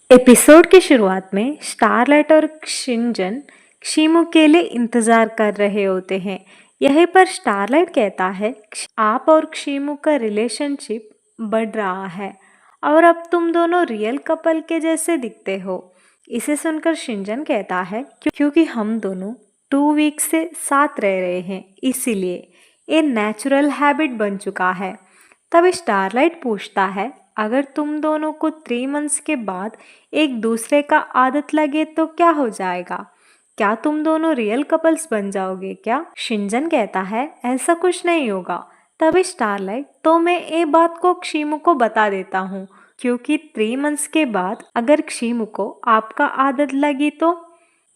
Episode की शुरुआत में स्टारलाइट और शिनजन क्षिमु के लिए इंतजार कर रहे होते हैं। यहीं पर स्टारलाइट कहता है, आप और क्षिमु का रिलेशनशिप बढ़ रहा है और अब तुम दोनों रियल कपल के जैसे दिखते हो। इसे सुनकर शिनजन कहता है, क्योंकि हम दोनों 2 वीक से साथ रह रहे हैं, इसीलिए ये नेचुरल हैबिट बन चुका है। तभी स्टारलाइट पूछता है, अगर तुम दोनों को 3 मंथ्स के बाद एक दूसरे का आदत लगे तो क्या हो जाएगा? क्या तुम दोनों रियल कपल्स बन जाओगे क्या? शिनजन कहता है, ऐसा कुछ नहीं होगा। तभी स्टारलाइट, तो मैं ये बात को क्षिमु को बता देता हूँ, क्योंकि 3 मंथ्स के बाद अगर क्षिमु को आपका आदत लगी तो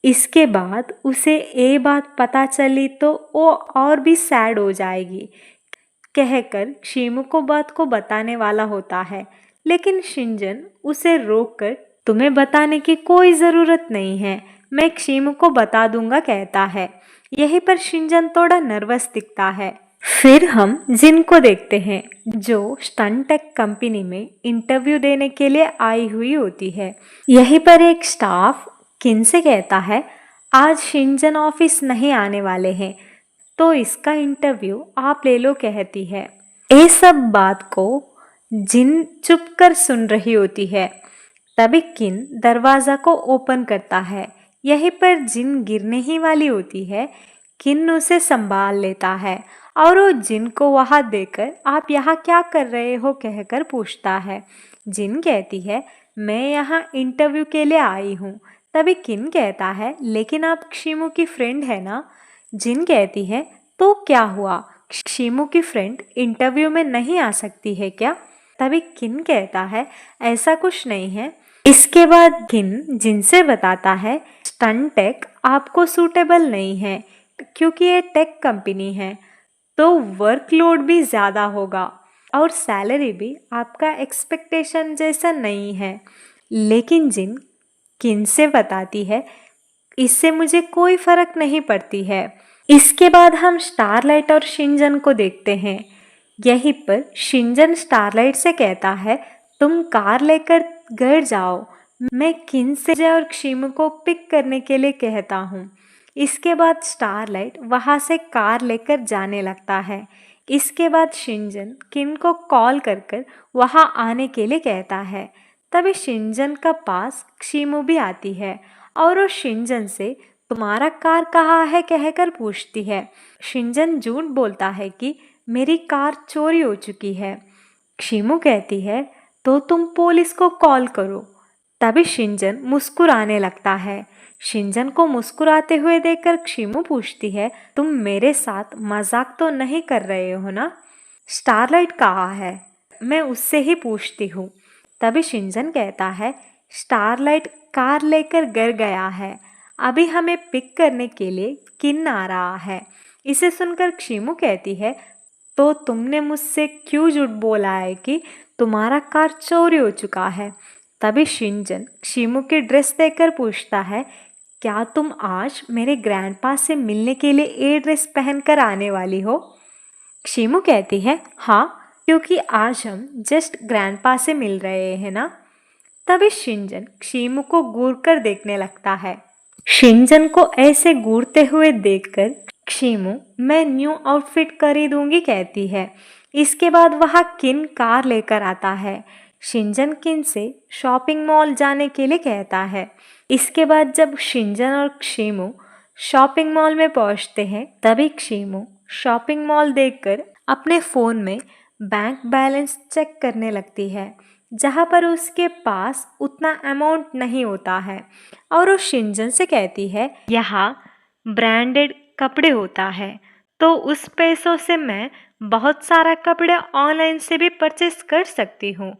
इसके बाद उसे ये बात पता चली तो वो और भी सैड हो जाएगी, कहकर क्षिमु को बात को बताने वाला होता है। लेकिन शिनजन उसे रोककर, तुम्हें बताने की कोई ज़रूरत नहीं है, मैं क्षिमु को बता दूंगा, कहता है। यहीं पर शिनजन थोड़ा नर्वस दिखता है। फिर हम जिन को देखते हैं, जो स्टनटेक कंपनी में इंटरव्यू देने के लिए आई हुई होती है। यहीं पर एक स्टाफ किन से कहता है, आज शिनजन ऑफिस नहीं आने वाले हैं, तो इसका इंटरव्यू आप ले लो, कहती है। ये सब बात को जिन चुप कर सुन रही होती है। तभी किन दरवाजा को ओपन करता है। यहीं पर जिन गिरने ही वाली होती है। किन उसे संभाल लेता है और वो जिन को वहां देकर, आप यहाँ क्या कर रहे हो, कहकर पूछता है। जिन कहती है, मैं यहाँ इंटरव्यू के लिए आई हूँ। तभी किन कहता है, लेकिन आप क्षिमु की फ्रेंड है ना? जिन कहती है, तो क्या हुआ, क्षिमु की फ्रेंड इंटरव्यू में नहीं आ सकती है क्या? तभी किन कहता है, ऐसा कुछ नहीं है। इसके बाद किन जिनसे बताता है, स्टनटेक आपको सूटेबल नहीं है, क्योंकि ये टेक कंपनी है, तो वर्कलोड भी ज़्यादा होगा और सैलरी भी आपका एक्सपेक्टेशन जैसा नहीं है। लेकिन जिन किन से बताती है, इससे मुझे कोई फर्क नहीं पड़ती है। इसके बाद हम स्टारलाइट और शिनजन को देखते हैं। यहीं पर शिनजन स्टारलाइट से कहता है, तुम कार लेकर घर जाओ, मैं किन से और क्षिमु को पिक करने के लिए कहता हूँ। इसके बाद स्टारलाइट वहाँ से कार लेकर जाने लगता है। इसके बाद शिनजन किन को कॉल कर वहाँ आने के लिए कहता है। तभी शिनजन का पास क्षिमु भी आती है और वो शिनजन से, तुम्हारा कार कहाँ है, कहकर पूछती है। शिनजन झूठ बोलता है कि मेरी कार चोरी हो चुकी है। क्षिमु कहती है, तो तुम पुलिस को कॉल करो। तभी शिनजन मुस्कुराने लगता है। शिनजन को मुस्कुराते हुए देखकर क्षिमु पूछती है, तुम मेरे साथ मजाक तो नहीं कर रहे हो ना? स्टारलाइट कहाँ है, मैं उससे ही पूछती हूँ। तभी शिनजन कहता है, स्टारलाइट कार लेकर घर गया है, अभी हमें पिक करने के लिए किन आ रहा है। इसे सुनकर क्षिमु कहती है, तो तुमने मुझसे क्यों झूठ बोला है कि तुम्हारा कार चोरी हो चुका है? तभी शिनजन क्षिमु की ड्रेस देखकर पूछता है, क्या तुम आज मेरे ग्रैंडपा से मिलने के लिए ये ड्रेस पहनकर आने वाली हो? क्षिमु कहती है, हाँ, क्योंकि आज हम जस्ट ग्रैंडपा से मिल रहे हैं ना। तभी शिनजन क्षिमु को घूर कर देखने लगता है। शिनजन को ऐसे घूरते हुए देखकर क्षिमु, मैं न्यू आउटफिट खरीदूंगी, कहती है। इसके बाद वह किन कार लेकर आता है। शिनजन किन से शॉपिंग मॉल जाने के लिए कहता है। इसके बाद जब शिनजन और क्षिमु शॉपिंग मॉल में पहुंचते हैं, तभी क्षिमु शॉपिंग मॉल देखकर अपने फ़ोन में बैंक बैलेंस चेक करने लगती है, जहाँ पर उसके पास उतना अमाउंट नहीं होता है। और वो शिनजन से कहती है, यहाँ ब्रांडेड कपड़े होता है, तो उस पैसों से मैं बहुत सारा कपड़े ऑनलाइन से भी परचेस कर सकती हूँ।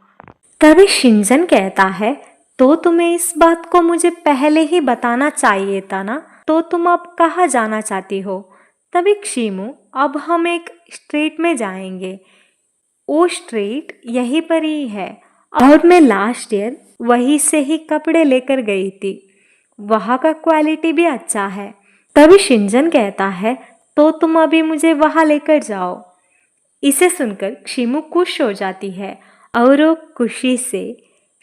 तभी शिनजन कहता है, तो तुम्हें इस बात को मुझे पहले ही बताना चाहिए था ना, तो तुम अब कहाँ जाना चाहती हो? तभी क्षिमु, अब हम एक स्ट्रीट में जाएंगे, वो स्ट्रीट यहीं पर ही है और मैं लास्ट ईयर वहीं से ही कपड़े लेकर गई थी, वहाँ का क्वालिटी भी अच्छा है। तभी शिनजन कहता है, तो तुम अभी मुझे वहाँ लेकर जाओ। इसे सुनकर क्षिमु खुश हो जाती है और वो खुशी से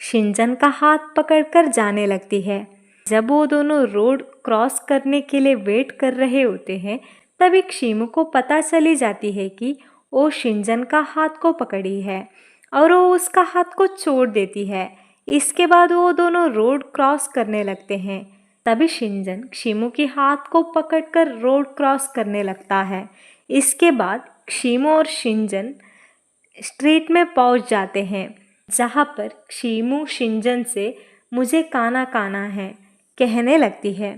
शिंजन का हाथ पकड़कर जाने लगती है। जब वो दोनों रोड क्रॉस करने के लिए वेट कर रहे होते हैं, तभी क्षिमु को पता चली जाती है कि वो शिंजन का हाथ को पकड़ी है और वो उसका हाथ को छोड़ देती है। इसके बाद वो दोनों रोड क्रॉस करने लगते हैं। तभी शिंजन क्षिमु के हाथ को पकड़कर रोड क्रॉस करने लगता है। इसके बाद क्षिमु और शिंजन स्ट्रीट में पहुंच जाते हैं, जहां पर क्षिमु शिंजन से मुझे खाना खाना है कहने लगती है।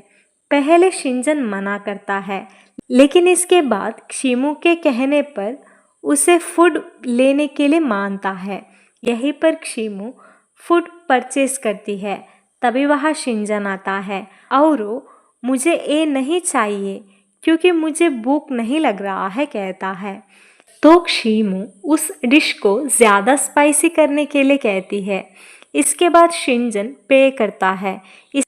पहले शिंजन मना करता है, लेकिन इसके बाद क्षिमु के कहने पर उसे फूड लेने के लिए मानता है। यहीं पर क्षिमु फूड परचेस करती है। तभी वहाँ शिंजन आता है और वो मुझे ये नहीं चाहिए क्योंकि मुझे भूख नहीं लग रहा है कहता है। तो क्षिमु उस डिश को ज़्यादा स्पाइसी करने के लिए कहती है। इसके बाद शिंजन पे करता है।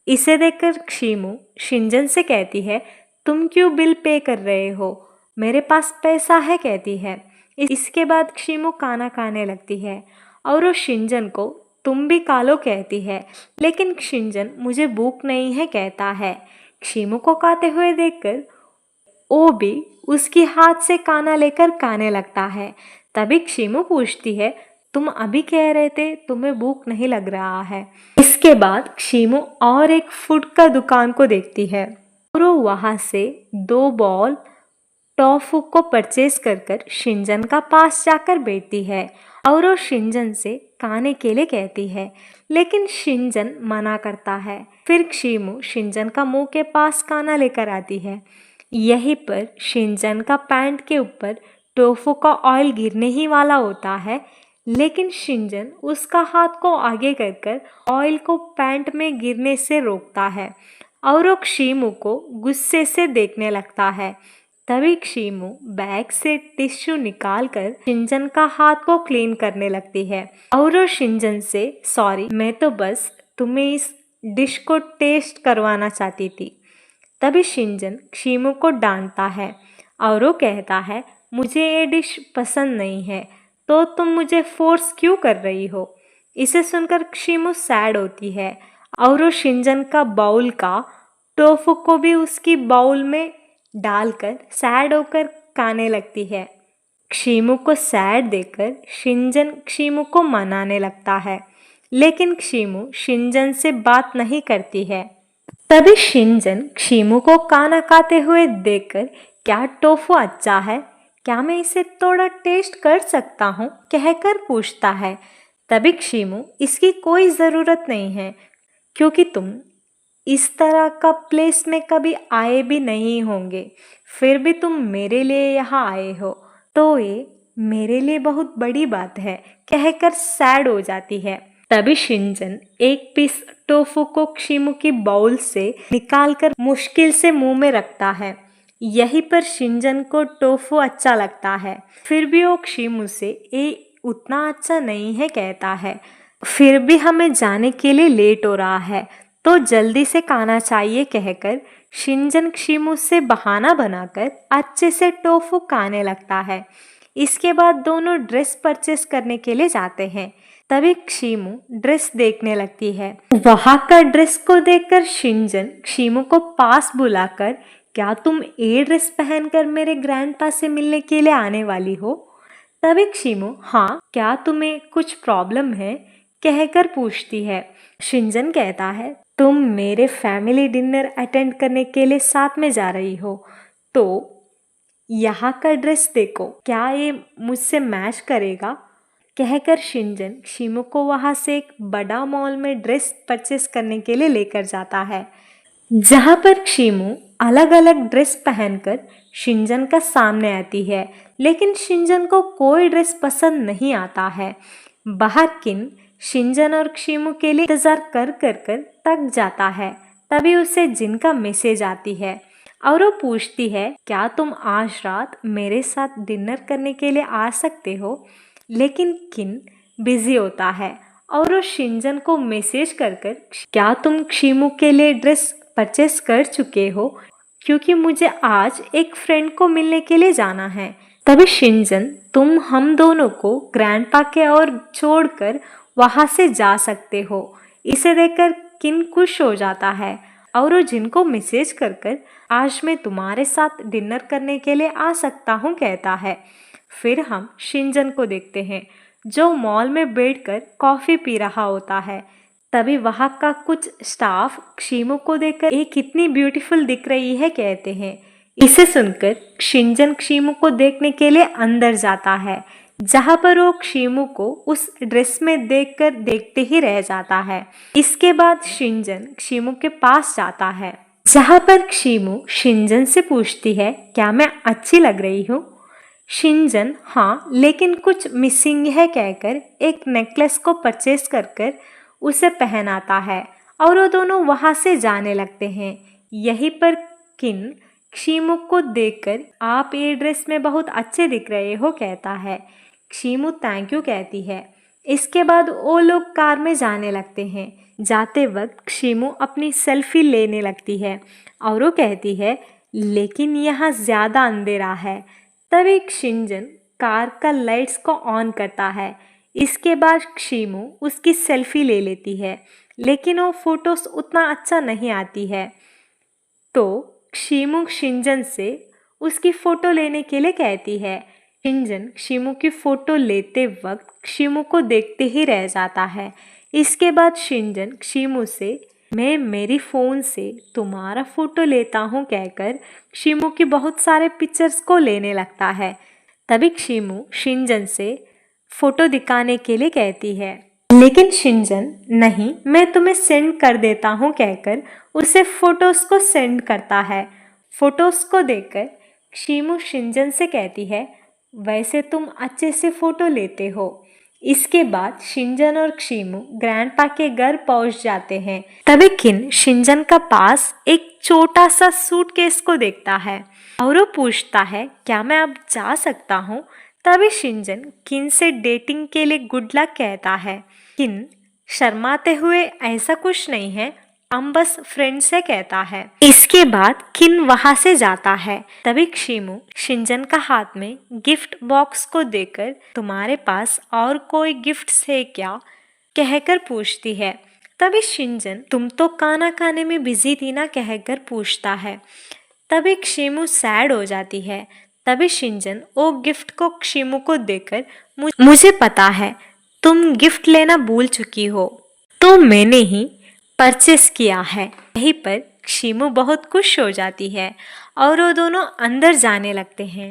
इसे देखकर क्षिमु शिंजन से कहती है, तुम क्यों बिल पे कर रहे हो, मेरे पास पैसा है कहती है। इसके बाद क्षिमु खाना खाने लगती है और वो शिंजन को तुम भी खा लो कहती है, लेकिन शिंजन मुझे भूख नहीं है कहता है। क्षिमु को खाते हुए देखकर वो भी उसकी हाथ से खाना लेकर खाने लगता है। तभी क्षिमु पूछती है, तुम अभी कह रहे थे तुम्हें भूख नहीं लग रहा है। इसके बाद क्षिमु और एक फूड का दुकान को देखती है और वो वहाँ से 2 बॉल टोफू को परचेज कर शिंजन का पास जाकर बैठती है और वो शिंजन से खाने के लिए कहती है, लेकिन शिंजन मना करता है। फिर क्षिमु शिंजन का मुंह के पास खाना लेकर आती है। यहीं पर शिंजन का पैंट के ऊपर टोफू का ऑयल गिरने ही वाला होता है, लेकिन शिंजन उसका हाथ को आगे कर ऑयल को पैंट में गिरने से रोकता है और वो क्षिमु को गुस्से से देखने लगता है। तभी क्षिमु बैग से टिश्यू निकालकर शिंजन का हाथ को क्लीन करने लगती है और वो शिंजन से, सॉरी, मैं तो बस तुम्हें इस डिश को टेस्ट करवाना चाहती थी। तभी शिंजन क्षिमु को डांटता है और वो कहता है, मुझे ये डिश पसंद नहीं है तो तुम मुझे फोर्स क्यों कर रही हो। इसे सुनकर क्षिमु सैड होती है और वो शिंजन का बाउल का टोफू को भी उसकी बाउल में डालकर सैड होकर खाने लगती है। क्षिमु को सैड देखकर शिंजन क्षिमु को मनाने लगता है, लेकिन क्षिमु शिंजन से बात नहीं करती है। तभी शिंजन क्षिमु को खाना खाते हुए देखकर, क्या टोफू अच्छा है, क्या मैं इसे थोड़ा टेस्ट कर सकता हूँ कहकर पूछता है। तभी क्षिमु, इसकी कोई ज़रूरत नहीं है क्योंकि तुम इस तरह का प्लेस में कभी आए भी नहीं होंगे, फिर भी तुम मेरे लिए यहाँ आए हो तो ये मेरे लिए बहुत बड़ी बात है कहकर सैड हो जाती है। तभी शिंजन एक पीस टोफू को क्षिमु की बाउल से निकालकर मुश्किल से मुंह में रखता है। यहीं पर शिंजन को टोफू अच्छा लगता है, फिर भी वो क्षिमु से ये उतना अच्छा नहीं है कहता है। फिर भी हमें जाने के लिए लेट हो रहा है तो जल्दी से खाना चाहिए कहकर शिंजन क्षिमु से बहाना बनाकर अच्छे से टोफू खाने लगता है। इसके बाद दोनों ड्रेस परचेस करने के लिए जाते हैं। तभी क्षिमु ड्रेस देखने लगती है। वहाँ का ड्रेस को देखकर शिंजन क्षिमु को पास बुलाकर, क्या तुम ये ड्रेस पहनकर मेरे ग्रैंडपा से मिलने के लिए आने वाली हो। तभी क्षिमु, हाँ, क्या तुम्हें कुछ प्रॉब्लम है कहकर पूछती है। शिंजन कहता है, तुम मेरे फैमिली डिनर अटेंड करने के लिए साथ में जा रही हो तो यहाँ का ड्रेस देखो, क्या ये मुझसे मैच करेगा कहकर शिंजन क्षिमु को वहाँ से एक बड़ा मॉल में ड्रेस परचेस करने के लिए लेकर जाता है, जहाँ पर क्षिमु अलग अलग ड्रेस पहनकर शिंजन का सामने आती है, लेकिन शिंजन को कोई ड्रेस पसंद नहीं आता है। बाहर किन शिंजन और क्षिमु के लिए इंतजार कर थक जाता है। तभी उसे जिन का मैसेज आती है और वो पूछती है, क्या तुम आज रात मेरे साथ डिनर करने के लिए आ सकते हो। लेकिन किन बिजी होता है और वो शिंजन को मैसेज कर क्या तुम क्षिमु के लिए ड्रेस परचेस कर चुके हो, क्योंकि मुझे आज एक फ्रेंड को मिलने के लिए जाना है। तभी शिंजन, तुम हम दोनों को ग्रैंडपा के और छोड़कर वहां से जा सकते हो। इसे देखकर किन खुश हो जाता है और वो जिनको मैसेज कर कर आज मैं तुम्हारे साथ डिनर करने के लिए आ सकता हूँ कहता है। फिर हम शिनजन को देखते हैं जो मॉल में बैठकर कॉफी पी रहा होता है। तभी वहाँ का कुछ स्टाफ क्षिमु को देखकर ये कितनी ब्यूटीफुल दिख रही है कहते हैं। इसे सुनकर शिनजन क्षिमु को देखने के लिए अंदर जाता है, जहाँ पर वो क्षिमु को उस ड्रेस में देखकर देखते ही रह जाता है। इसके बाद शिनजन क्षिमु के पास जाता है, जहाँ पर क्षिमु शिनजन से पूछती है क्या मैं अच्छी लग रही हूँ। शिनजन हाँ लेकिन कुछ मिसिंग है कहकर एक नेकलेस को परचेस कर कर उसे पहनाता है और वो दोनों वहां से जाने लगते हैं। यहीं पर किन क्षिमु को देखकर आप ये ड्रेस में बहुत अच्छे दिख रहे हो कहता है। क्षिमु थैंक यू कहती है। इसके बाद वो लोग कार में जाने लगते हैं। जाते वक्त क्षिमु अपनी सेल्फी लेने लगती है और वो कहती है लेकिन यहाँ ज़्यादा अंधेरा है। तभी शिनजन कार का लाइट्स को ऑन करता है। इसके बाद क्षिमु उसकी सेल्फी ले लेती है, लेकिन वो फोटोस उतना अच्छा नहीं आती है। तो क्षिमु शिनजन से उसकी फ़ोटो लेने के लिए कहती है। शिनजन क्षिमु की फ़ोटो लेते वक्त क्षिमु को देखते ही रह जाता है। इसके बाद शिनजन क्षिमु से मैं मेरी फ़ोन से तुम्हारा फ़ोटो लेता हूँ कहकर क्षिमु की बहुत सारे पिक्चर्स को लेने लगता है। तभी क्षिमु शिनजन से फ़ोटो दिखाने के लिए कहती है, लेकिन शिनजन नहीं मैं तुम्हें सेंड कर देता हूँ कहकर उसे फोटोज़ को सेंड करता है। फोटोज़ को देखकर क्षिमु शिनजन से कहती है वैसे तुम अच्छे से फ़ोटो लेते हो। इसके बाद शिनजन और क्षिमु ग्रैंडपा के घर पहुंच जाते हैं। तभी किन शिनजन का पास एक छोटा सा सूटकेस को देखता है और वो पूछता है क्या मैं अब जा सकता हूँ। तभी शिनजन किन से डेटिंग के लिए गुड लक कहता है। किन शर्माते हुए ऐसा कुछ नहीं है, हम बस फ्रेंड्स से कहता है। इसके बाद किन वहां से जाता है। तभी क्षिमु शिनजन का हाथ में गिफ्ट बॉक्स को देकर तुम्हारे पास और कोई गिफ्ट्स है क्या कहकर पूछती है। तभी शिनजन तुम तो खाना खाने में बिजी थी ना कहकर पूछता है। तभी क्षिमु सैड हो जाती है। तभी शिनजन वो गिफ्ट को क्षिमु को देकर मुझे पता है तुम गिफ्ट लेना भूल चुकी हो, तो मैंने ही परचेस किया है। यहीं पर क्षिमु बहुत खुश हो जाती है और वो दोनों अंदर जाने लगते हैं।